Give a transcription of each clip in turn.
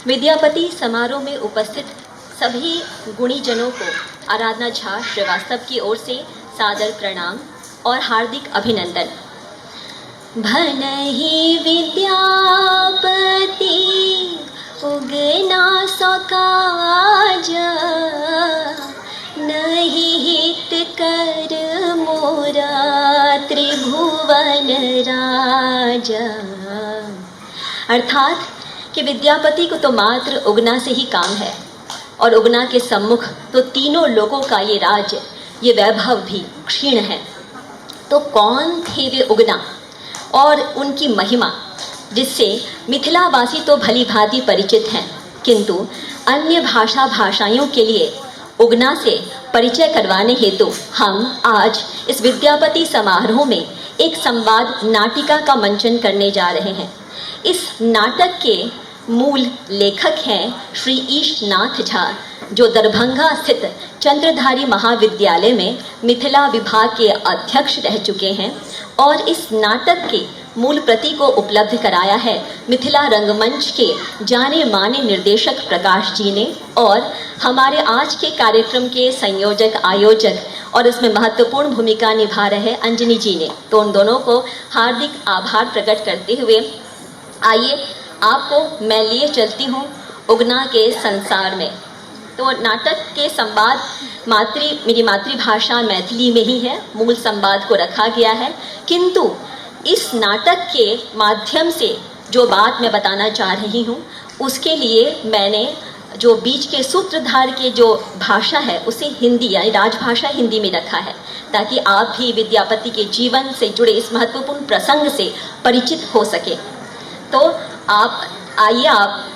विद्यापति समारोह में उपस्थित सभी गुणीजनों को आराधना झा श्रीवास्तव की ओर से सादर प्रणाम और हार्दिक अभिनंदन। भनहि विद्यापति उगना सकाज, नहीं हित कर मोरा त्रिभुवन राज। अर्थात कि विद्यापति को तो मात्र उगना से ही काम है और उगना के सम्मुख तो तीनों लोगों का ये राज्य, ये वैभव भी क्षीण है। तो कौन थे वे उगना और उनकी महिमा, जिससे मिथिलावासी तो भली भांति परिचित हैं, किंतु अन्य भाषाइयों के लिए उगना से परिचय करवाने हेतु हम आज इस विद्यापति समारोह में एक संवाद नाटिका का मंचन करने जा रहे हैं। इस नाटक के मूल लेखक हैं श्री ईशनाथ झा, जो दरभंगा स्थित चंद्रधारी महाविद्यालय में मिथिला विभाग के अध्यक्ष रह चुके हैं और इस नाटक के मूल प्रति को उपलब्ध कराया है मिथिला रंगमंच के जाने माने निर्देशक प्रकाश जी ने, और हमारे आज के कार्यक्रम के संयोजक आयोजक और इसमें महत्वपूर्ण भूमिका निभा रहे अंजनी जी ने। तो उन दोनों को हार्दिक आभार प्रकट करते हुए आइए आपको मैं लिए चलती हूँ उगना के संसार में। तो नाटक के संवाद मेरी मातृभाषा मैथिली में ही है, मूल संवाद को रखा गया है, किंतु इस नाटक के माध्यम से जो बात मैं बताना चाह रही हूँ उसके लिए मैंने जो बीच के सूत्रधार के जो भाषा है उसे हिंदी यानी राजभाषा हिंदी में रखा है, ताकि आप भी विद्यापति के जीवन से जुड़े इस महत्वपूर्ण प्रसंग से परिचित हो सके। तो आप आइए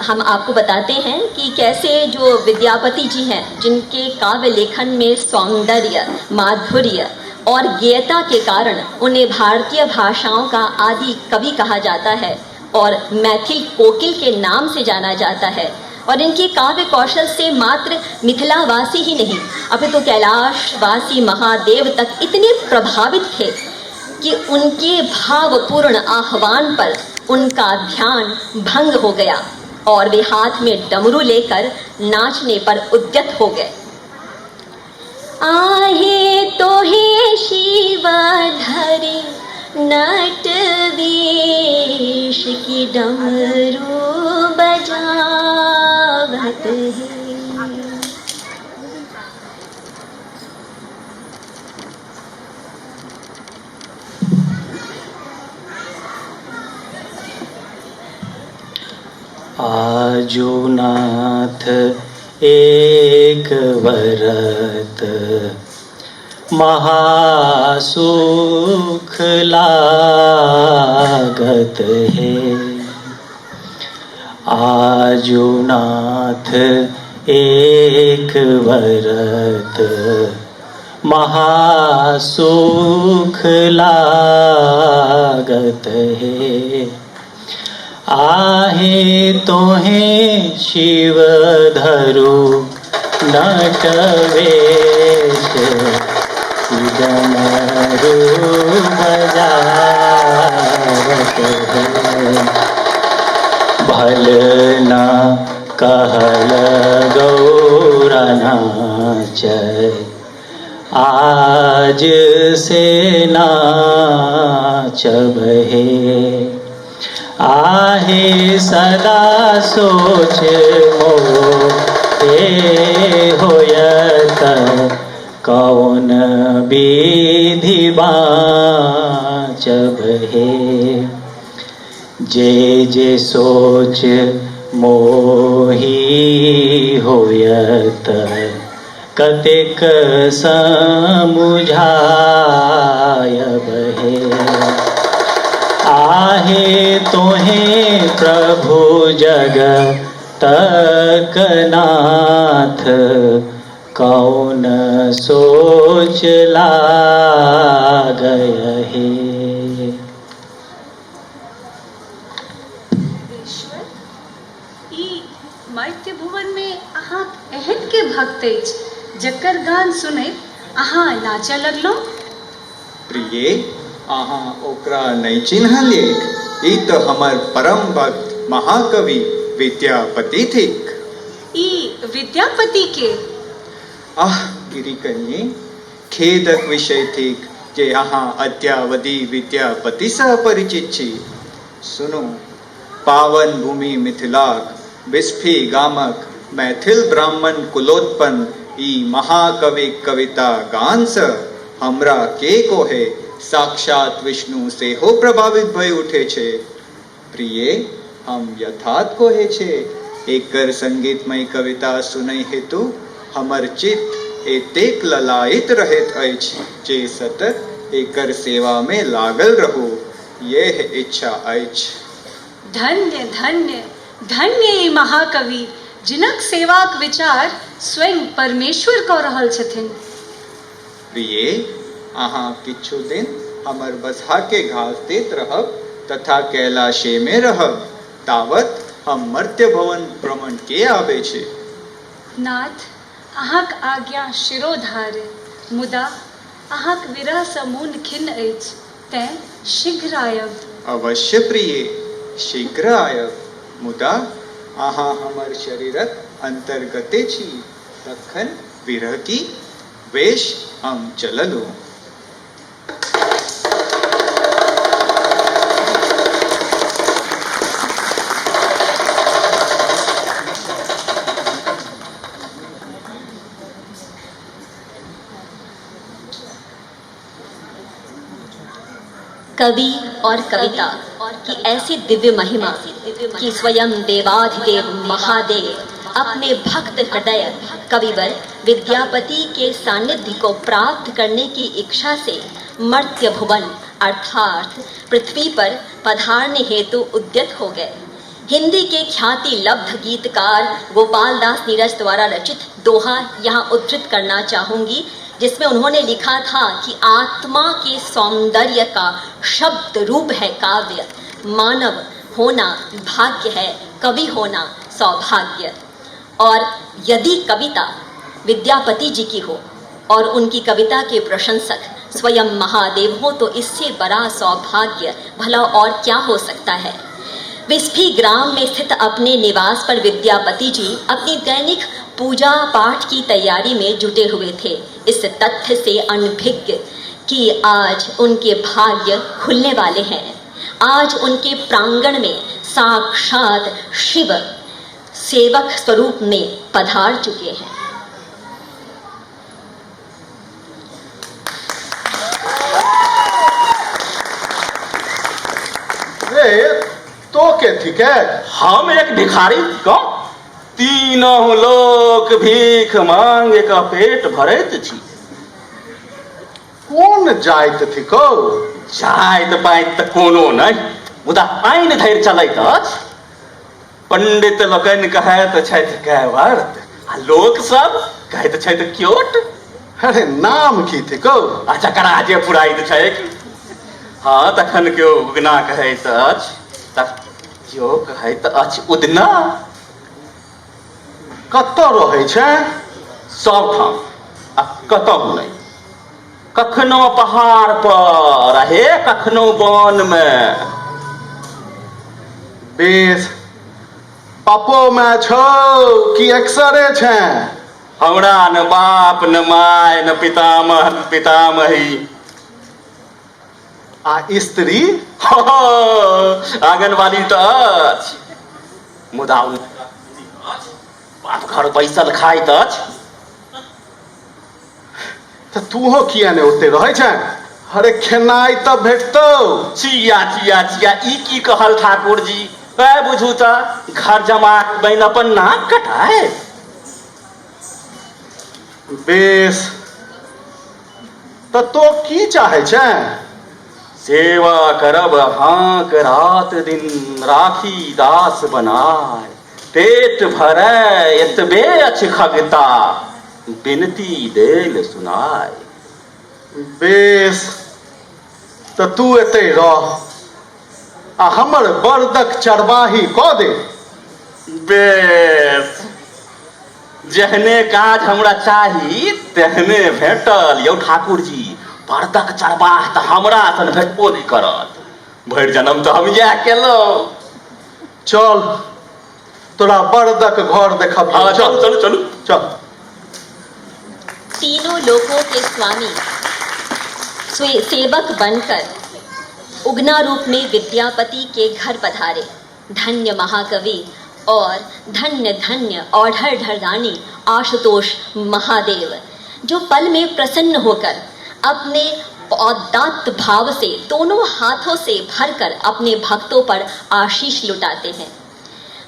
हम आपको बताते हैं कि कैसे जो विद्यापति जी हैं, जिनके काव्य लेखन में सौंदर्य, माधुर्य और गेयता के कारण उन्हें भारतीय भाषाओं का आदि कवि कहा जाता है और मैथिल कोकिल के नाम से जाना जाता है, और इनके काव्य कौशल से मात्र मिथिलावासी ही नहीं अपितु कैलाशवासी महादेव तक इतने प्रभावित थे कि उनके भावपूर्ण आह्वान पर उनका ध्यान भंग हो गया और वे हाथ में डमरू लेकर नाचने पर उद्यत हो गए। आहे तो हे शिव धरे नट वेश की डमरू बजावत है। आजु नाथ एक वरत महासुख लागत है। आजु नाथ एक वरत महासुख लागत है। आहे तोहे शिव धरु नट वेश डमरू बजावत है। भल न कहल गौरा नाचय, आज से नाचब हे। आहे सदा सोच मोहे होयत, कौन विधि बाँचब हे। जे जे सोच मोही होयत, कतेक समुझायब हे। आहे तोहे प्रभु जगतक नाथ, कौन सोच लागय हे। मर्त्य भुवन में अहाँ एहन के भक्त अछि जकर गान सुने अहाँ नाचय लगलो। प्रिय, अहाँ ओकरा नहीं चिन्हलिए। ई तो हमर परम भक्त महाकवि विद्यापति थीक। ई विद्यापति के आह गिरिकन्ये, खेदक विषय थीक जे अहाँ अद्यावधि विद्यापति सह परिचित छी। सुनो, पावन भूमि मिथिलाक बिस्फी गामक मैथिल ब्राह्मण कुलोत्पन्न ई महाकवि कविता गान से हमरा के कोहे साक्षात विष्णु से हो प्रभावित भय उठे छे। प्रिय, हम यथार्थ कोहे छे एकर संगीतमय कविता सुनई हेतु हमर चित्त एतेक ललायित रहैत अछि जे सतत एकर सेवा में लागल रहू, यह इच्छा अछि। धन्य धन्य धन्य ई महाकवि जिनक सेवाक विचार स्वयं परमेश्वर कऽ रहल छथिन। प्रिय, अहाँ किछु दिन हमर बसहा के घास दैत रहब तथा कैलाशे में रहब, तावत हम मर्त्य भवन भ्रमण के आबे छे। नाथ, अहाँक आज्ञा शिरोधार्य, मुदा अहाँक विरह सँ मोन खिन्न अछि, तेँ शीघ्र आयब। अवश्य प्रिय, शीघ्र आयब, मुदा अहाँ हमर शरीरक अंतर्गते छी, तखन विरह की वेश हम चललू। कवि और कविता की ऐसी दिव्य महिमा कि स्वयं देवाधिदेव महादेव अपने भक्त हृदय कविवर विद्यापति के सानिध्य को प्राप्त करने की इच्छा से मर्त्य भुवन अर्थात पृथ्वी पर पधारने हेतु उद्यत हो गए। हिंदी के ख्याति लब्ध गीतकार गोपाल दास नीरज द्वारा रचित दोहा यहाँ उद्धृत करना चाहूंगी, जिसमें उन्होंने लिखा था कि आत्मा के सौंदर्य का शब्द रूप है काव्य, मानव होना भाग्य है, कवि होना सौभाग्य। और यदि कविता विद्यापति जी की हो और उनकी कविता के प्रशंसक स्वयं महादेव हो तो इससे बड़ा सौभाग्य भला और क्या हो सकता है। बिस्फी ग्राम में स्थित अपने निवास पर विद्यापति जी अपनी दैनिक पूजा पाठ की तैयारी में जुटे हुए थे, इस तथ्य से अनभिज्ञ कि आज उनके भाग्य खुलने वाले हैं। आज उनके प्रांगण में साक्षात शिव सेवक स्वरूप में पधार चुके हैं। तो के ठीक है, हम एक भिखारी को तीनों लोक भीख मांगे का पेट भरत छी। कौन जाइत थी को? जाइत पाइत कोनो नहीं, मुदा आइन धैर चलैत अछि। पंडित लोकनि कहैत छथि कैवर्त, आ लोक सब कहैत छथि क्योट। अरे नाम की थी को? अच्छा करा जे पुराइत छैक। हाँ, तखन केओ उगना कहैत अछि, तख केओ कहैत अछि उदना। कतऽ रहै छै? सब ठाम, आ कतहु नहीं। कखनो पहाड़ पर रहे, कखनो वन में। बेस, पपो में छो कि अक्सरे छै? हमरा न बाप न माय न पितामह न पितामही। आ स्त्री? आंगनबाड़ी तो अछि, मुदा बाप घर बैसल खाइत अछि। तो तूहो किया ने ओते रहै छै? अरे खेनाई तो भेटतो। चिया चिया चिया, ई की कहल ठाकुर जी? वह बुझू त घर जमा बन अपन नाक कटाए। बेस, तो की चाहे छै? सेवा करब हाँक रात दिन, राखी दास बनाए। पेट भरै एतबे अछि खगता, बिनती देल सुनाय। बेस, तो तू एते रह, आ हमर बरदक चरवाही कऽ दे। बेस, जेहने काज हमरा चाही तेहने भेटल यौ ठाकुर जी। बरदक चरवाह तऽ हमरा सन भेटबो नहि करत। भरि जन्म तऽ हम इएह केलहुँ। चल, तोरा बड़दक घर देखब। हाँ, चलो चलो चलो चल। तीनों लोकों के स्वामी सेवक बनकर उगना रूप में विद्यापति के घर पधारे। धन्य महाकवि और धन्य धन्य औढ़र ढरदानी आशुतोष महादेव, जो पल में प्रसन्न होकर अपने औदात्त भाव से दोनों हाथों से भरकर अपने भक्तों पर आशीष लुटाते हैं।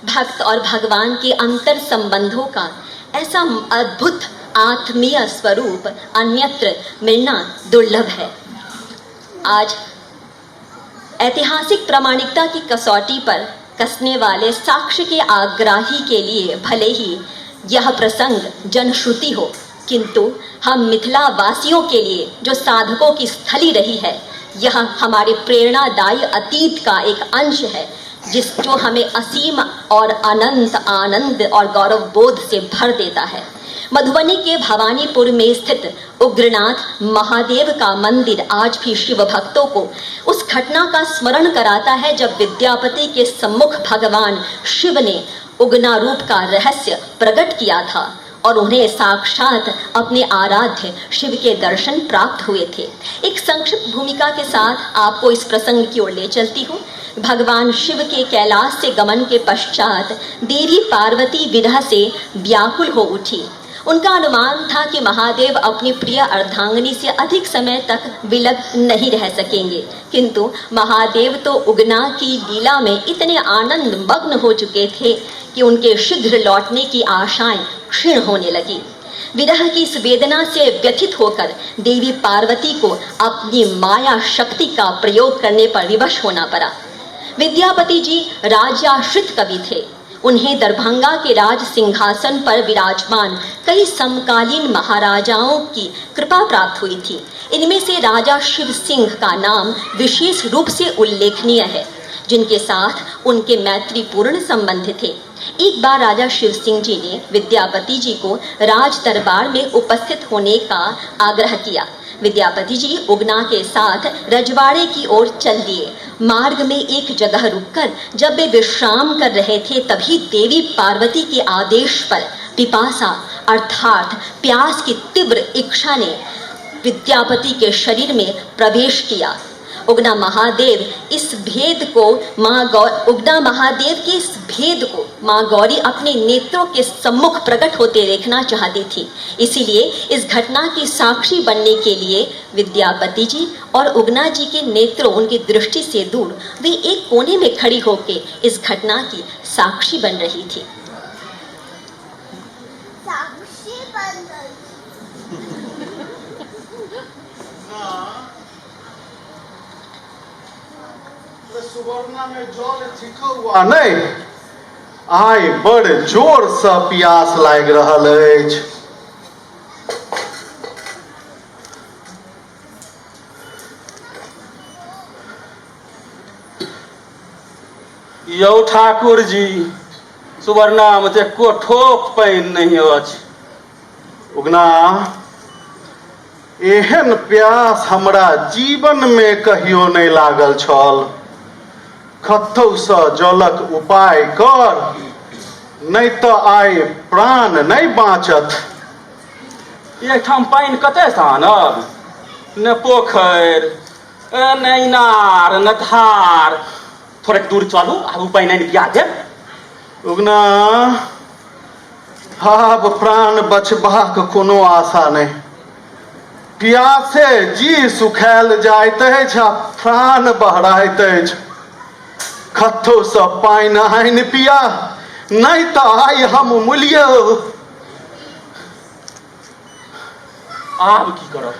भक्त और भगवान के अंतर संबंधों का ऐसा अद्भुत आत्मीय स्वरूप अन्यत्र मिलना दुर्लभ है। आज ऐतिहासिक प्रामाणिकता की कसौटी पर कसने वाले साक्ष्य के आग्राही के लिए भले ही यह प्रसंग जनश्रुति हो, किंतु हम मिथिला वासियों के लिए जो साधकों की स्थली रही है, यह हमारे प्रेरणादायी अतीत का एक अंश है, जो हमें असीम और अनंत आनंद और गौरव बोध से भर देता है। मधुबनी के भवानीपुर में स्थित उग्रनाथ महादेव का मंदिर आज भी शिव भक्तों को उस घटना का स्मरण कराता है जब विद्यापति के सम्मुख भगवान शिव ने उगना रूप का रहस्य प्रकट किया था और उन्हें साक्षात अपने आराध्य शिव के दर्शन प्राप्त हुए थे। एक संक्षिप्त भूमिका के साथ आपको इस प्रसंग की ओर ले चलती हूँ। भगवान शिव के कैलाश से गमन के पश्चात देवी पार्वती विरह से व्याकुल हो उठी। उनका अनुमान था कि महादेव अपनी प्रिय अर्धांगिनी से अधिक समय तक विलग नहीं रह सकेंगे, किंतु महादेव तो उगना की लीला में इतने आनंद मग्न हो चुके थे कि उनके शीघ्र लौटने की आशाएं क्षीण होने लगी। विरह की इस वेदना से व्यथित होकर देवी पार्वती को अपनी माया शक्ति का प्रयोग करने पर विवश होना पड़ा। विद्यापति जी राजाश्रित कवि थे। उन्हें दरभंगा के राज सिंहासन पर विराजमान कई समकालीन महाराजाओं की कृपा प्राप्त हुई थी। इनमें से राजा शिव सिंह का नाम विशेष रूप से उल्लेखनीय है, जिनके साथ उनके मैत्रीपूर्ण संबंध थे। एक बार राजा शिव सिंह जी ने विद्यापति जी को राज दरबार में उपस्थित होने का आग्रह किया। विद्यापति जी उगना के साथ रजवाड़े की ओर चल दिए। मार्ग में एक जगह रुककर जब वे विश्राम कर रहे थे, तभी देवी पार्वती के आदेश पर पिपासा अर्थात प्यास की तीव्र इच्छा ने विद्यापति के शरीर में प्रवेश किया। उगना महादेव के इस भेद को माँ गौरी अपने नेत्रों के सम्मुख प्रकट होते देखना चाहती थी। इसीलिए इस घटना की साक्षी बनने के लिए विद्यापति जी और उगना जी के नेत्रों उनकी दृष्टि से दूर वे एक कोने में खड़ी होकर इस घटना की साक्षी बन रही थी। सुवर्णा में जल छिको हुआ नहीं, आइ बड़ जोर से प्यास लाग रहल अछि। यौ ठाकुर जी, सुवर्णा में तो एको ठोप पानि नहीं अछि। उगना, एहन प्यास हमरा जीवन में कहियो नहीं लागल छल। कतौ सँ जलक उपाय कर, नहीं तो आइ प्राण नहीं बाँचत। एकठाम पानि कतऽ सँ आनब? न पोखरि, न इनार, न धार। थोड़े दूर चलू, आबू पानि आनि पिया देब। उगना, आब प्राण बचबाक कोनो आशा नहीं। प्यासे जी सुखायल जाइत अछि आ प्राण बहराइत अछि। कतौ सँ पानि आनि पिया, नहीं तो आइ हम मुलियौ। आब की करब?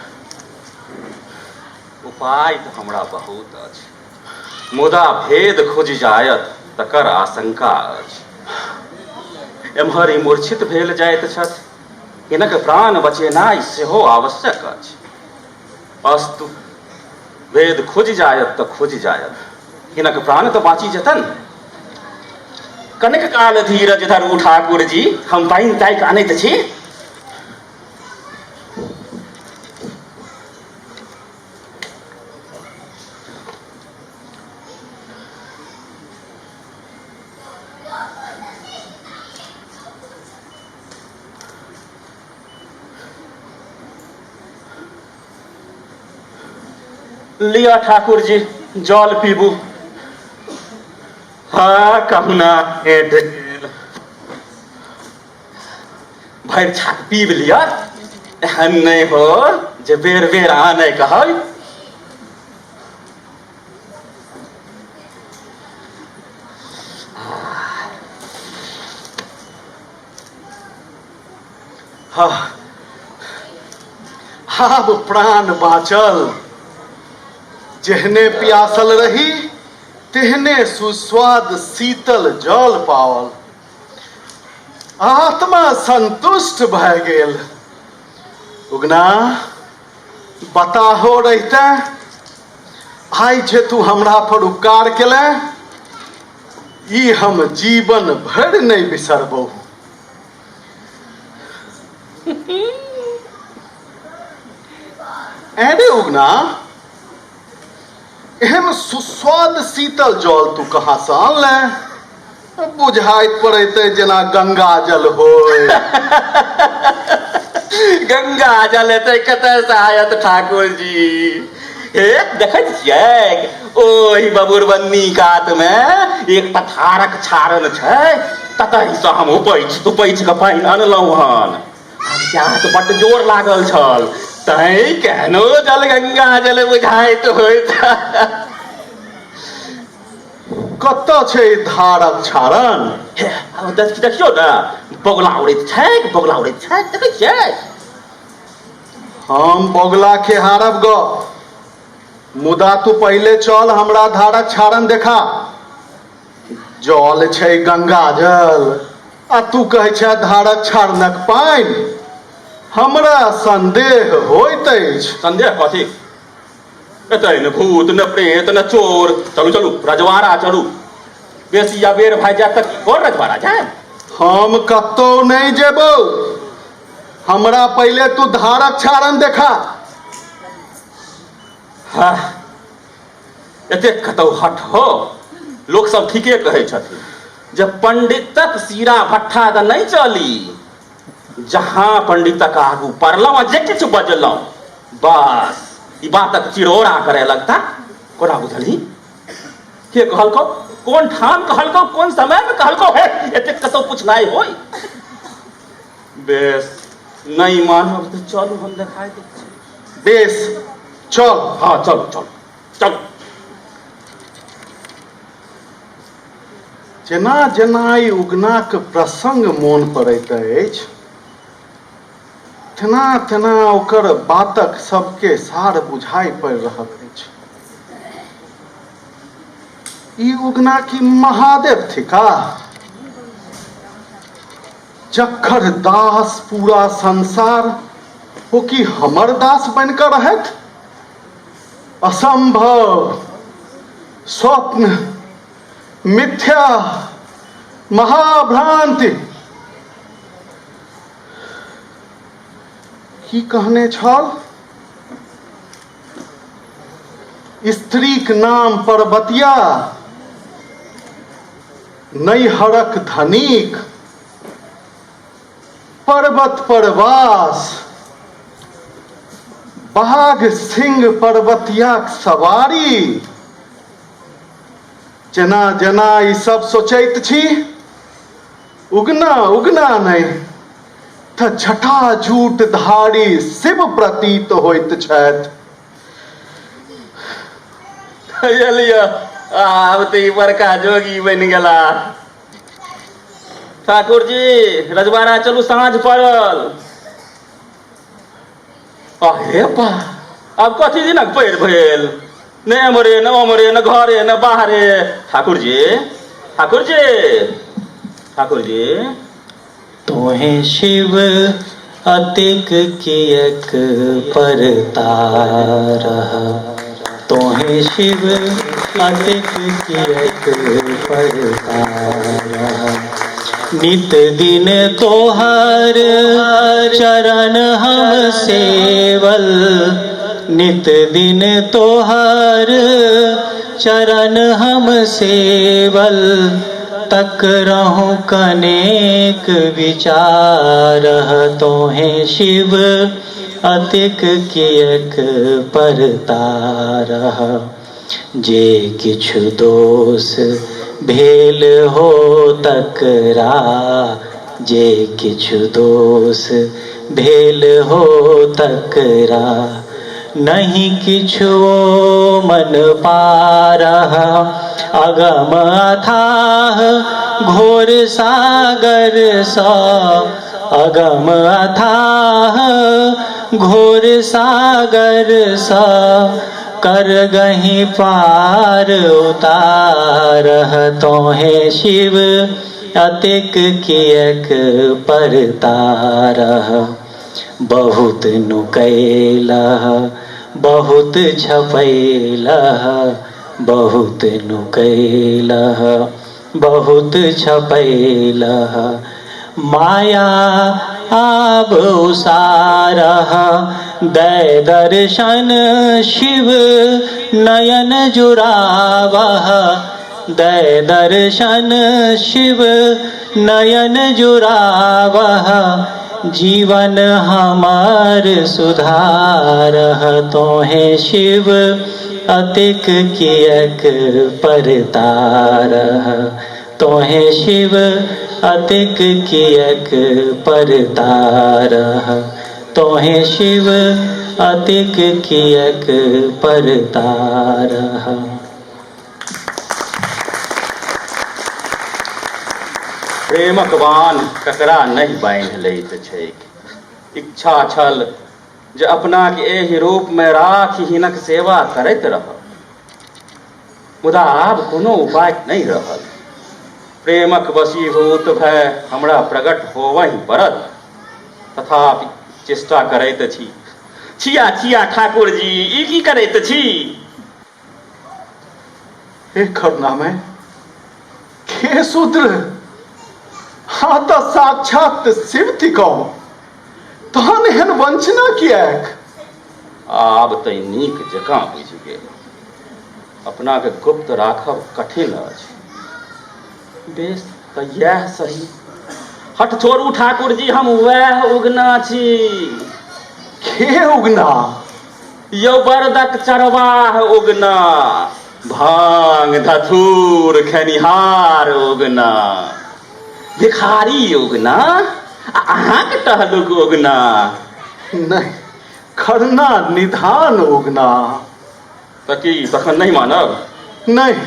उपाय तो हमरा बहुत अछि, मुदा भेद खोजि जायत तकर आशंका अछि। एम्हर ई मूर्छित भेल जाइत छथि, हिनक प्राण बचेनाइ सेहो आवश्यक अछि। अस्तु, भेद खोजि जायत तऽ खोजि जायत, हिनक प्राण तो बाँची जतन। कनिक काल धीरज धरू ठाकुर जी, हम पानि ताकि आनैत छी। लिया ठाकुर जी जल पीबू। हाँ कहना भैर छाक पीब लिया। एहन नहीं हो जे बेर बेर आने कह। आब प्राण बाँचल। जेहने प्यासल रही तेहने सुस्वाद शीतल जल पावल। आत्मा संतुष्ट भय गेल। उगना बताहो रहिते आइ जे तू हमरा पर उपकार केले ई हम जीवन भर नहीं बिसरबो। एने उगना एहन सुस्वाद शीतल जल तू कहाँ से आनले? बुझाइत पड़ते जना गंगा जल होय। गंगा जल एते कतऽ से आयत ठाकुर जी? हे देखैत छियै ओहि बबुरबन्नी कात में एक पथारक छारन छै। ततहि से हम उपैछ के पानि अनलहुँ हन। प्यास बड्ड जोर लागल छल तैं केहनो जल गंगा जल बुझाइत होइत। कतऽ छै धारक छारन? देखियौ ने बगुला उड़ैत छै, बगुला उड़ैत छै देखै छियै? हम बगुला के हारब ग। मुदा तू पहले चल हमरा धारक छारन देखा। जल छै गंगा जल आ तू कहै छै धारक छारनक पानि। हमरा संदेह होइत अछि। संदेह कथी? एतै न भूत न प्रेत न चोर। चलू चलू रजवाड़ा चलू। बेसी अबेर भए जाए तक कोन रजवाड़ा जाए? हम कतौ नहीं जेबो। हमरा पहले तू धारक छारन देखा। हाँ एतेक कतौ हट हो। लोक सब ठीके कहै छथिन जब पंडितक सीरा भट्ठा तऽ नहीं चली। जहाँ पंडितक आगू पड़लहुँ आ जे किछु बजलहुँ बस ई बातक चिरौरा करे लगता। कोना बुझलही? के कहलको? कोन ठाम कहलको? कोन समय में कहलको? हे एतेक कतौ पूछनाइ होय? बेस नहीं मानब तऽ चलू हम देखाइ दै छी। बेस चल। हाँ चलू चलू चलू। जेना जेना ई उगनाक प्रसंग मोन पड़ैत अछि तेना तेना ओकर बातक सबके सार बुझाइ पड़ि रहल अछि। ई उगना की महादेव थिका जकर दास पूरा संसार हो कि हमर दास बनकर रहत? असंभव, स्वप्न, मिथ्या, महाभ्रांति। की कहने छल? स्त्रीक नाम पर्वतिया, नैहरक धनिक, पर्वत परवास, बाघ सिंह पर्वतियाक सवारी। जेना जेना ई सब सोचैत छी उगना उगना नहीं तऽ जटाजूट धारी शिव प्रतीत होइत छथि। आब तऽ ई बड़का जोगी बनि गेला। ठाकुर जी रजवाड़ा चलू साँझ पड़ल। अहे बा अब कथी दिनक पैर भेल? न एमरे न ओमरे न घरे न बाहरे। ठाकुर जी ठाकुर जी ठाकुर जी। तोहें शिव अतिक कियक परतार। तोहें शिव अतिक कियक परतार। नित दिन तोहर चरण हम सेवल। नित दिन तोहर चरण हम सेवल। तक रहूं कनेक विचार। तोहें शिव अतिक कियक परतारह। जे किछु दोष भेल हो तकरा, जे किछु दोष भेल हो तकरा, नहीं किछु मन पारह। अगम अथाह घोर सागर सा, अगम अथाह घोर सागर सा, कर गही पार उतारह। तोहे शिव अतिक कियक परतारह। बहुत नुकैलह बहुत छपैलह, बहुत नुकैलह बहुत छपैलह। माया आब उसारह, दै दर्शन शिव नयन जुरावह। दै दर्शन शिव नयन जुरावह, जीवन हमार सुधारह। तोहे शिव अतिक कियक परतारह। तोहे शिव अतिक कियक परतारह। तोहे शिव अतिक कियक परतारह। प्रेमक बान ककरा नहीं बांधि लैत छैक। इच्छा छल जे अपना के एहि रूप में राखि हिनक सेवा करैत रह, मुदा आब कोनो उपाय नहीं रहल। प्रेमक वशीभूत भय हमरा प्रकट होवहि पड़त, तथापि चेष्टा करैत छी। छिया छिया ठाकुर जी, ई की करैत छी? एकर नामे के शूद्र, हाँ तो साक्षात शिव थिकौं, तहन एहन वंचना किएक? आब तै नीक जकाँ बुझि गेल, अपना के गुप्त राखब कठिन अछि। बेस तऽ यह सही। हट छोड़ू ठाकुर जी, हम वह उगना छी। के उगना? यौ बरदक चरवाह उगना, भांग धथूर खेनिहार उगना, भिखारी उगना, अहाँके टहलुक उगना। नहीं, खरना निधान उगना। तऽ की तखन नहीं मानब? नहीं,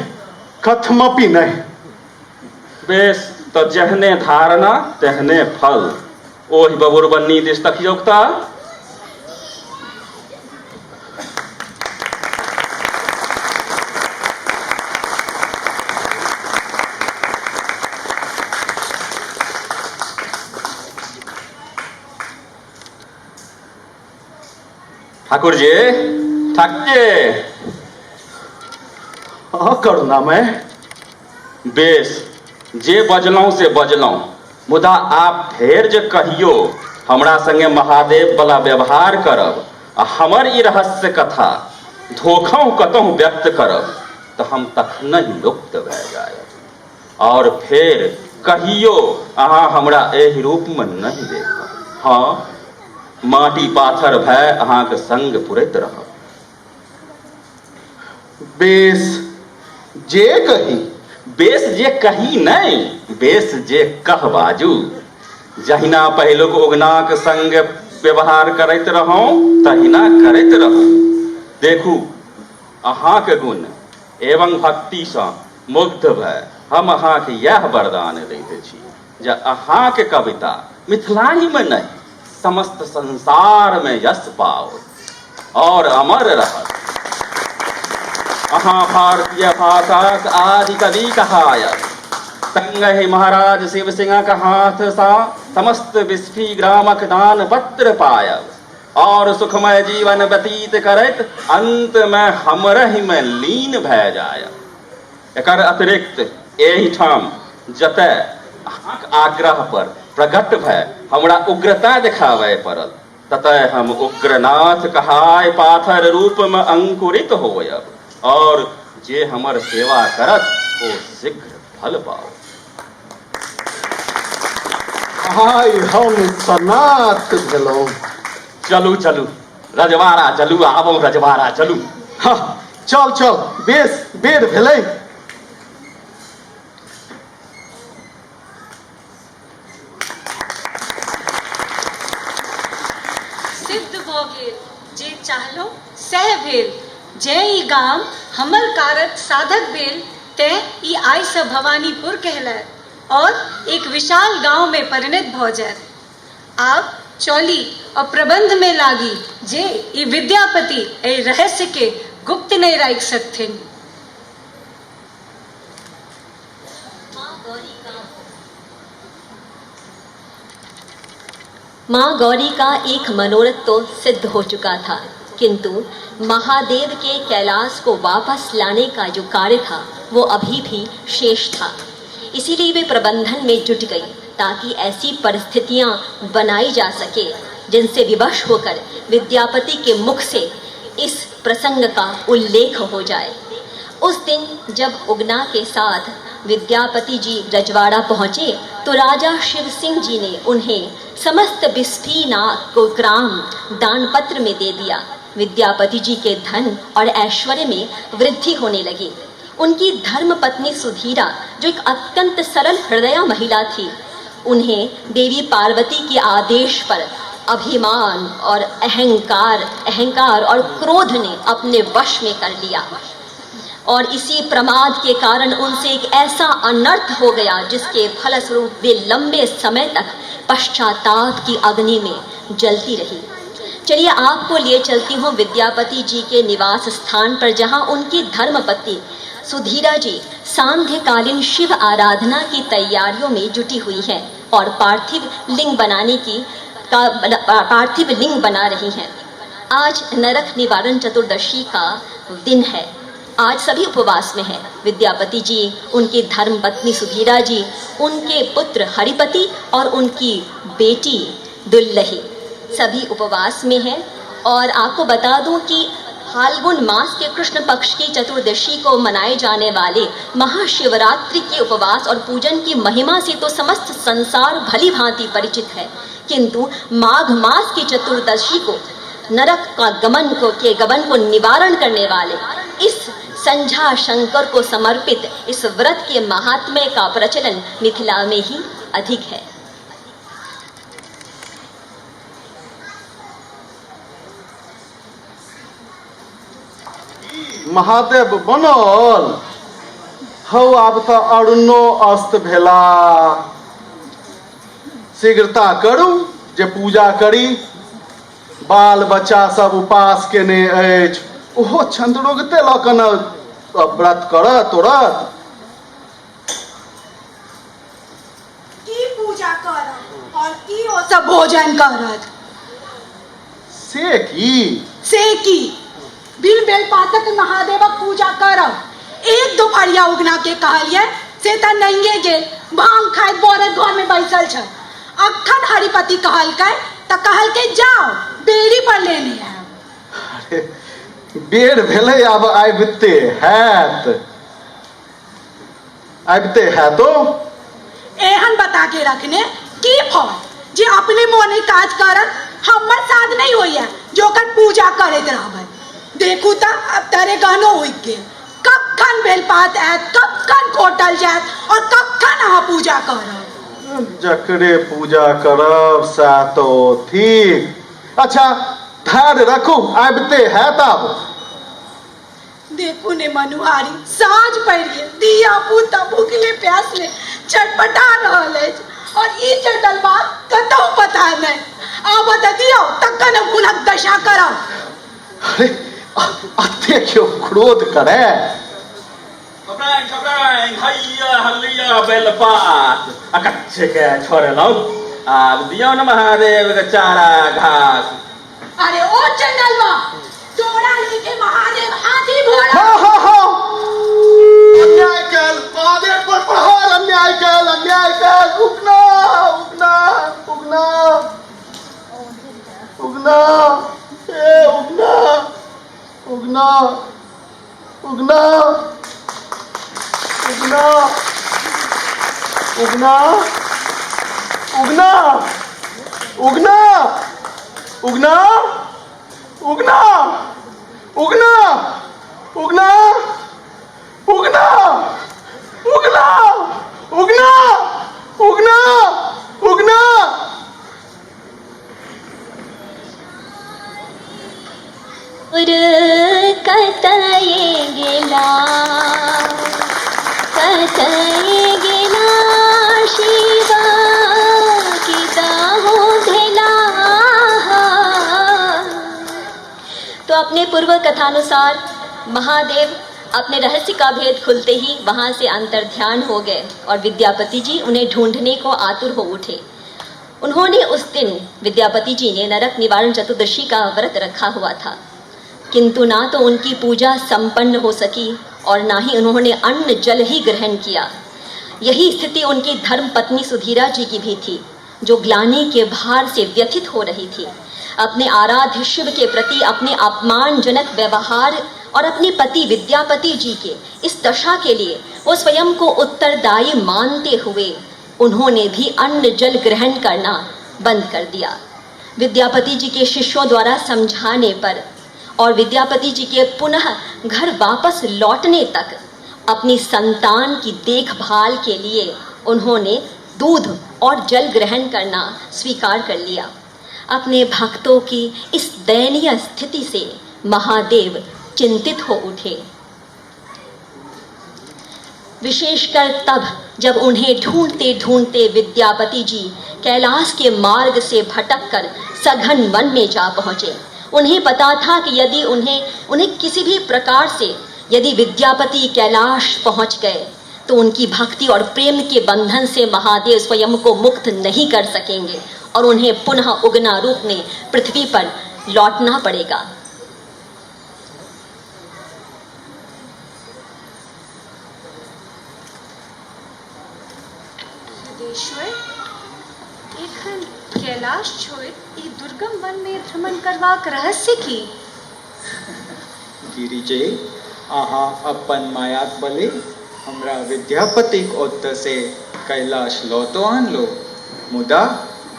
कथमपि नहीं। बेस तऽ जेहने धारणा तेहने फल। ओहि बबुरबन्नी दिस तकियौक तऽ। ठाकुर जी, ठाकुर जी। हाँ करुणा में। बेस, जे बजलहुँ से बजलहुँ, मुदा आप फेर जे कहियो हमरा संगे महादेव वाला व्यवहार करब आ हमर ई रहस्य कथा धोखों कतहु व्यक्त करब तऽ हम तखनहि लुप्त भए जायब और फेर कहियो अहाँ हमरा एहि रूप में नहीं देखब। हाँ, माटी पाथर भय अहाँके संग पुरैत रहब। बेस जे कही। बेस जे कही नहीं, बेस जे कह बाजू। जहिना पहिलुक उगनाक संग व्यवहार करैत रहौं, तहिना करैत रहू। देखू, अहाँके गुण एवं भक्ति सँ मुग्ध भय हम अहाँके यह वरदान दैत छी जे अहाँके कविता मिथिलाही में नहीं, समस्त संसार में यश पाओ और अमर रहत। अहाँ भारतीय भाषाक आदि कवि कहायब। संगहि महाराज शिव सिंहक हाथ सा समस्त बिस्फी ग्रामक दान पत्र पायब और सुखमय जीवन व्यतीत करैत अंत में हमरहि में लीन भय जायब। एकर अतिरिक्त एहि ठाम जतय अहाँक आग्रह पर प्रकट भय हमरा उग्रता दिखाबय पड़ल, ततय हम उग्रनाथ कहाय पाथर रूप में अंकुरित होयब और जे हमर सेवा करत ओ शीघ्र फल पाओ। आइ हम सनात भेलहुँ, चलू चलू रजवाड़ा चलू, आबो रजवाड़ा चलू। हाँ चल चल, बेस बेर भेलै। सिद्ध भ गेल जे चाहलो सह भेल। जे ई गाम हमर कारक साधक भेल ते ई आय से भवानीपुर कहलायत और एक विशाल गांव में परिणत भ जायत। आब चौली और प्रबंध में लागी जे ई विद्यापति ए रहस्य के गुप्त नहीं रख सकथिन। माँ गौरी का एक मनोरथ तो सिद्ध हो चुका था, किंतु महादेव के कैलाश को वापस लाने का जो कार्य था वो अभी भी शेष था। इसीलिए वे प्रबंधन में जुट गई ताकि ऐसी परिस्थितियां बनाई जा सके जिनसे विवश होकर विद्यापति के मुख से इस प्रसंग का उल्लेख हो जाए। उस दिन जब उगना के साथ विद्यापति जी रजवाड़ा पहुँचे तो राजा शिव सिंह जी ने उन्हें समस्त बिस्फीनाग को ग्राम दानपत्र में दे दिया। विद्यापति जी के धन और ऐश्वर्य में वृद्धि होने लगी। उनकी धर्म पत्नी सुधीरा, जो एक अत्यंत सरल हृदया महिला थी, उन्हें देवी पार्वती के आदेश पर अभिमान और अहंकार और क्रोध ने अपने वश में कर लिया और इसी प्रमाद के कारण उनसे एक ऐसा अनर्थ हो गया जिसके फलस्वरूप वे लंबे समय तक पश्चाताप की अग्नि में जलती रही। चलिए आपको लिए चलती हूँ विद्यापति जी के निवास स्थान पर, जहाँ उनकी धर्मपत्नी सुधीरा जी सांध्यकालीन शिव आराधना की तैयारियों में जुटी हुई है और पार्थिव लिंग बना रही हैं। आज नरक निवारण चतुर्दशी का दिन है। आज सभी उपवास में हैं। विद्यापति जी, उनकी धर्मपत्नी सुधीरा जी, उनके पुत्र हरिपति और उनकी बेटी दुल्लही सभी उपवास में हैं। और आपको बता दूं कि फाल्गुन मास के कृष्ण पक्ष की चतुर्दशी को मनाए जाने वाले महाशिवरात्रि के उपवास और पूजन की महिमा से तो समस्त संसार भली भांति परिचित है, किंतु माघ मास की चतुर्दशी को नरक का गमन को निवारण करने वाले इस संझा शंकर को समर्पित इस व्रत के महात्म्य का प्रचलन मिथिला में ही अधिक है। महादेव बनल हौ, आब तो अरुणो अस्त भेला। शीघ्रता करू जे पूजा करी। बाल बच्चा सब उपास केने अछि, ओहो छंदरोगते लऽ कऽ न व्रत करत तुरत। की पूजा करब और की ओ सब भोजन करत से की बिन बेलपातक महादेवक पूजा करब। एक दोपहरिया उगना के कहलिए से त नंगे गेल, भांग खाए औरत घर में बैसल छ। अखन हरिपति कहलकै त कहलकै जाओ बेरी पर लेने है। बेर भेलै, आब आबिते है तो एहन बता के रखने की फल जे अपने मोने काज करत हमर साथ नहीं होइए जो कर पूजा करैत रहबै। देखू त अब तारे गहनो उगि गेल, कखन बेलपात आयत, कखन कोटल जायत और कखन अहाँ पूजा करब। जकरे पूजा करब सैह तो ठीक। अच्छा धैर्य रखू, आबिते है तब। देखू ने मनुहारी साँझ पड़ गेल, दिया पुता भूखले प्यासले चटपटा रहल अछि और ई चटल बात कतौ पता नहीं। आब त दियौ तखन हुनक दशा करब। अरे अते क्यों क्रोध करे। खबराइन हैया हल्लिया बेलपात अकच्छ के छोड़े लो। आब दियो न महादेव के चारा घास। अरे ओ चंडलवा, तोरा लेके महादेव हाथी घोड़ा। हाँ अन्याय कैल, महादेव पर प्रहार, अन्याय कैल। उगना ए उगना उगना उगना उगना उगना उगना उगना उगना उगना। कतये गेला शिवा किता हो भेला। तो अपने पूर्व कथानुसार महादेव अपने रहस्य का भेद खुलते ही वहां से अंतर्ध्यान हो गए और विद्यापति जी उन्हें ढूंढने को आतुर हो उठे। उन्होंने उस दिन विद्यापति जी ने नरक निवारण चतुर्दशी का व्रत रखा हुआ था, किंतु ना तो उनकी पूजा संपन्न हो सकी और ना ही उन्होंने अन्न जल ही ग्रहण किया। यही स्थिति उनकी धर्म पत्नी सुधीरा जी की भी थी, जो ग्लानि के भार से व्यथित हो रही थी। अपने आराध्य शिव के प्रति अपने अपमानजनक व्यवहार और अपने पति विद्यापति जी के इस दशा के लिए वो स्वयं को उत्तरदायी मानते हुए उन्होंने भी अन्न जल ग्रहण करना बंद कर दिया। विद्यापति जी के शिष्यों द्वारा समझाने पर और विद्यापति जी के पुनः घर वापस लौटने तक अपनी संतान की देखभाल के लिए उन्होंने दूध और जल ग्रहण करना स्वीकार कर लिया। अपने भक्तों की इस दयनीय स्थिति से महादेव चिंतित हो उठे, विशेषकर तब जब उन्हें ढूंढते ढूंढते विद्यापति जी कैलाश के मार्ग से भटककर सघन वन में जा पहुँचे। उन्हें पता था कि यदि उन्हें किसी भी प्रकार से यदि विद्यापति कैलाश पहुँच गए तो उनकी भक्ति और प्रेम के बंधन से महादेव स्वयं को मुक्त नहीं कर सकेंगे और उन्हें पुनः उगना रूप में पृथ्वी पर लौटना पड़ेगा। एखन कैलाश छोड़ ई दुर्गम वन में भ्रमण करवाक रहस्य की? गिरिजे अहाँ अपन मायाक बले हमरा विद्यापतिक ओतऽ से कैलाश लौटो आनलो, मुदा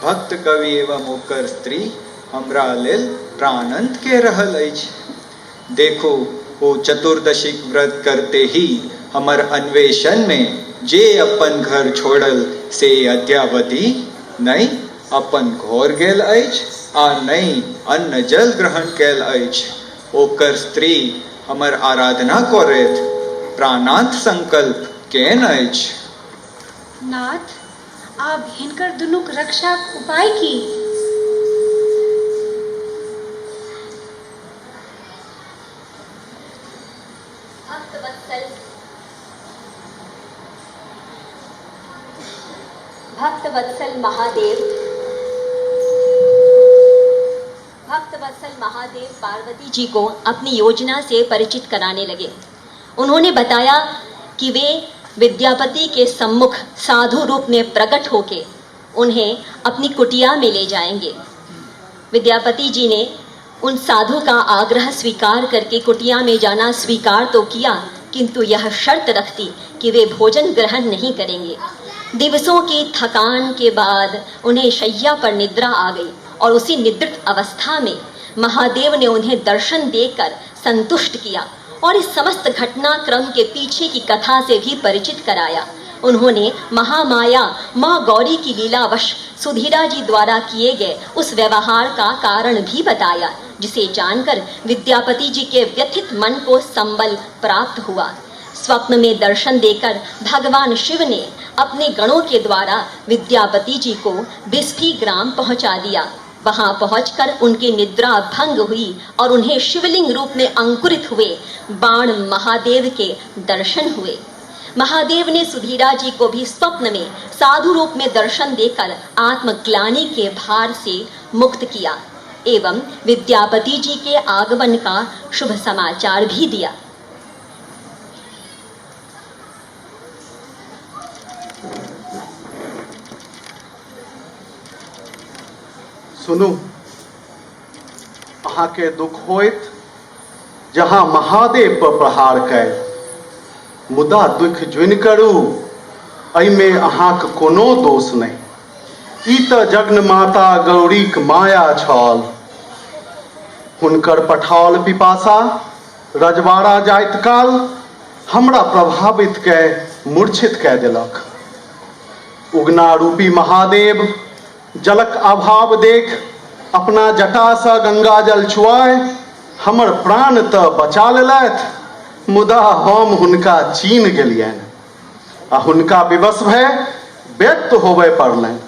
भक्त कवि एवं ओकर स्त्री हमरा लेल प्राणंत के रहल अछि। देखो ओ चतुर्दशीक व्रत करते ही हमर अन्वेषण में जे अपन घर छोड़ल से अद्यावधि नहीं अपन घर गेल अछि आ नहीं अन्न जल ग्रहण कैल अछि। ओकर स्त्री हमर आराधना करैत प्राणांत संकल्प केन अछि। नाथ, आब हिनकर दुनुक रक्षाक उपाय की? भक्तवत्सल महादेव पार्वती जी को अपनी योजना से परिचित कराने लगे। उन्होंने बताया कि वे विद्यापति के सम्मुख साधु रूप में प्रकट होके उन्हें अपनी कुटिया में ले जाएंगे। विद्यापति जी ने उन साधु का आग्रह स्वीकार करके कुटिया में जाना स्वीकार तो किया, किंतु यह शर्त रखती कि वे भोजन ग्रहण नहीं करेंगे। दिवसों की थकान के बाद उन्हें शैया पर निद्रा आ गई और उसी निद्रित अवस्था में महादेव ने उन्हें दर्शन देकर संतुष्ट किया और इस समस्त घटनाक्रम के पीछे की कथा से भी परिचित कराया। उन्होंने महामाया माँ गौरी की लीलावश सुधीरा जी द्वारा किए गए उस व्यवहार का कारण भी बताया, जिसे जानकर विद्यापति जी के व्यथित मन को संबल प्राप्त हुआ। स्वप्न में दर्शन देकर भगवान शिव ने अपने गणों के द्वारा विद्यापति जी को बिस्फी ग्राम पहुंचा दिया। वहां पहुंचकर उनकी निद्रा भंग हुई और उन्हें शिवलिंग रूप में अंकुरित हुए बाण महादेव के दर्शन हुए। महादेव ने सुधीरा जी को भी स्वप्न में साधु रूप में दर्शन देकर आत्मग्लानि के भार से मुक्त किया एवं विद्यापति जी के आगमन का शुभ समाचार भी दिया। सुनू, अहाँ के दुख होइत जहाँ महादेव पर प्रहार कैल, मुदा दुख जुनि करू, एहिमे अहाँक कोनो दोष नहीं। ई तऽ जगन्माता गौरीक माया छल। हुनकर पठाओल पिपासा रजवाड़ा जाइत काल हमरा प्रभावित कै मूर्छित कै देलक। उगना रूपी महादेव जलक अभाव देख अपना जटासँ गंगा जल छुआए हमर प्राण तऽ बचा लेलथि, मुदा हम हुनका चीन गेलियनि आ हुनका विवश भय व्यक्त होबय पड़लनि।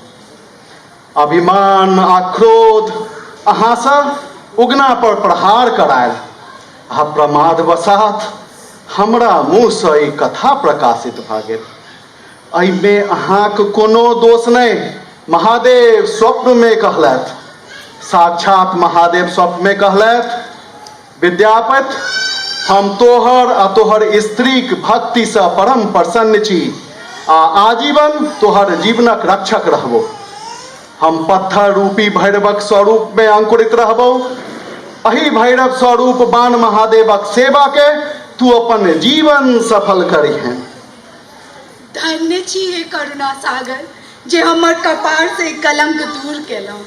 अभिमान आ क्रोध अहाँसँ उगना पर प्रहार करायल आ प्रमादवशात हमरा मुँहसँ ई कथा प्रकाशित भऽ गेल। एहिमे अहाँक कोनो दोष नहि। महादेव स्वप्नमे कहलथि, साक्षात महादेव स्वप्नमे कहलथि, विद्यापति हम तोहर आ तोहर स्त्रीक भक्तिसँ परम प्रसन्न छी आ आजीवन तोहर जीवनक रक्षक रहबो। हम पत्थर रूपी भैरवक स्वरूपमे अंकुरित रहबो। एहि भैरव स्वरूप बान महादेवक सेवा के तू अपन जीवन सफल करिहें। धन्य छी हे करुणा सागर जे हमर कपार से कलंक दूर केलहुँ।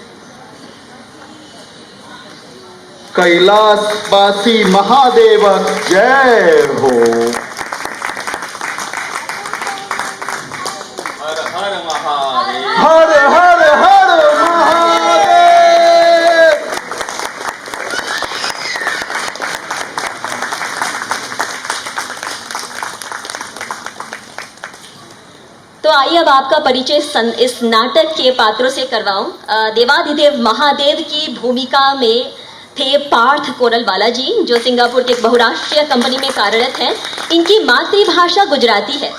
कैलाशवासी महादेवक जय हो। हर हर महादेव। हर हर हर महादेव। तो आइए अब आपका परिचय इस नाटक के पात्रों से करवाऊं। देवाधिदेव महादेव की भूमिका में थे पार्थ कोरलवाला जी, जो सिंगापुर के एक बहुराष्ट्रीय कंपनी में कार्यरत हैं। इनकी मातृभाषा गुजराती है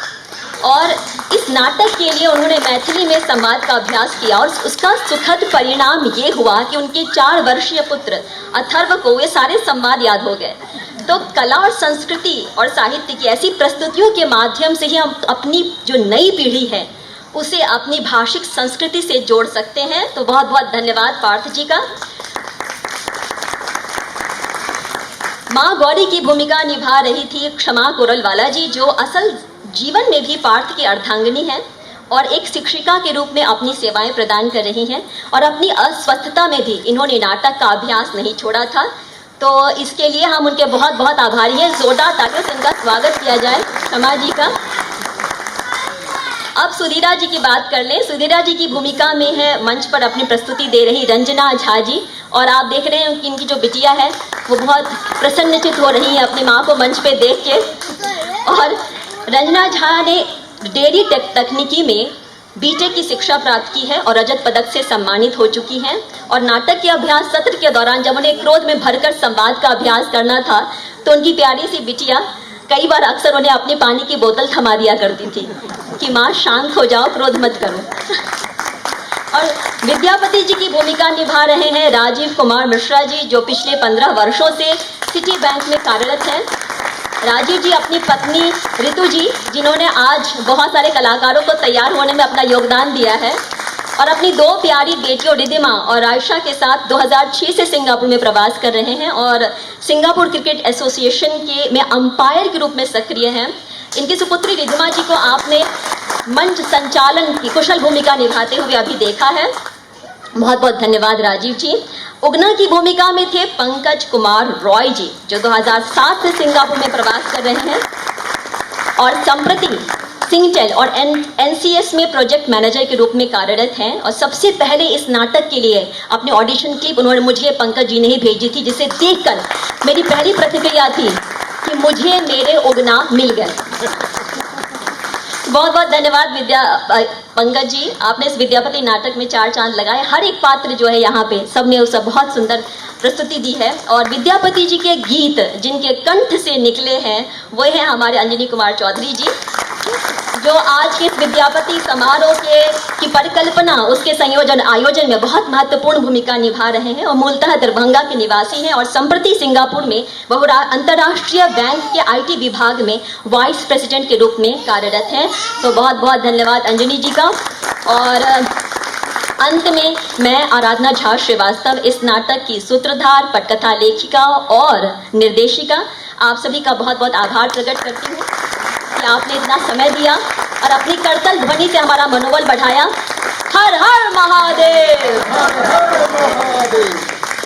और इस नाटक के लिए उन्होंने मैथिली में संवाद का अभ्यास किया और उसका सुखद परिणाम ये हुआ कि उनके 4 वर्षीय पुत्र अथर्व को ये सारे संवाद याद हो गए। तो कला और संस्कृति और साहित्य की ऐसी प्रस्तुतियों के माध्यम से ही हम अपनी जो नई पीढ़ी है उसे अपनी भाषिक संस्कृति से जोड़ सकते हैं। तो बहुत बहुत धन्यवाद पार्थ जी का। माँ गौरी की भूमिका निभा रही थी क्षमा कोरलवाला जी, जो असल जीवन में भी पार्थ की अर्धांगिनी हैं और एक शिक्षिका के रूप में अपनी सेवाएं प्रदान कर रही हैं और अपनी अस्वस्थता में भी इन्होंने नाटक का अभ्यास नहीं छोड़ा था। तो इसके लिए हम उनके बहुत बहुत आभारी हैं। जोरदार तालियों से इनका स्वागत किया जाए क्षमा जी का। अब सुधीरा जी की बात कर लें। सुधीरा जी की भूमिका में है मंच पर अपनी प्रस्तुति दे रही रंजना झा जी, और आप देख रहे हैं कि इनकी जो बिटिया है वो बहुत प्रसन्नचित हो रही है अपनी माँ को मंच पे देख के। और रंजना झा ने डेयरी तकनीकी में बीटेक की शिक्षा प्राप्त की है और रजत पदक से सम्मानित हो चुकी हैं। और नाटक के अभ्यास सत्र के दौरान जब उन्हें क्रोध में भरकर संवाद का अभ्यास करना था तो उनकी प्यारी सी बिटिया कई बार अक्सर उन्हें अपनी पानी की बोतल थमा दिया करती थी कि माँ शांत हो जाओ, क्रोध मत करो। और विद्यापति जी की भूमिका निभा रहे हैं राजीव कुमार मिश्रा जी, जो पिछले 15 वर्षों से सिटी बैंक में कार्यरत हैं। राजीव जी अपनी पत्नी ऋतु जी, जिन्होंने आज बहुत सारे कलाकारों को तैयार होने में अपना योगदान दिया है, और अपनी 2 प्यारी बेटियों रिदिमा और आयशा के साथ 2006 से सिंगापुर में प्रवास कर रहे हैं और सिंगापुर क्रिकेट एसोसिएशन के में अंपायर के रूप में सक्रिय हैं। इनकी सुपुत्री रिदिमा जी को आपने मंच संचालन की कुशल भूमिका निभाते हुए अभी देखा है। बहुत बहुत धन्यवाद राजीव जी। उगना की भूमिका में थे पंकज कुमार रॉय जी, जो 2007 से सिंगापुर में प्रवास कर रहे हैं और संप्रति सिंगटेल और एनसीएस में प्रोजेक्ट मैनेजर के रूप में कार्यरत हैं। और सबसे पहले इस नाटक के लिए अपने ऑडिशन क्लिप उन्होंने मुझे पंकज जी ने ही भेजी थी, जिसे देखकर मेरी पहली प्रतिक्रिया थी कि मुझे मेरे उगना मिल गए। बहुत बहुत धन्यवाद पंकज जी, आपने इस विद्यापति नाटक में 4 चांद लगाए। हर एक पात्र जो है यहाँ पे सबने उसका बहुत सुंदर प्रस्तुति दी है। और विद्यापति जी के गीत जिनके कंठ से निकले हैं वो हैं हमारे अंजनी कुमार चौधरी जी, जो आज के इस विद्यापति समारोह की परिकल्पना, उसके आयोजन में बहुत महत्वपूर्ण भूमिका निभा रहे हैं और मूलतः दरभंगा के निवासी हैं और संप्रति सिंगापुर में अंतर्राष्ट्रीय बैंक के आईटी विभाग में वाइस प्रेसिडेंट के रूप में कार्यरत हैं। तो बहुत बहुत धन्यवाद अंजनी जी का। और अंत में मैं आराधना झा श्रीवास्तव, इस नाटक की सूत्रधार, पटकथा लेखिका और निर्देशिका, आप सभी का बहुत बहुत आभार प्रकट करती हूँ कि आपने इतना समय दिया और अपनी करतल ध्वनि से हमारा मनोबल बढ़ाया। हर हर महादेव।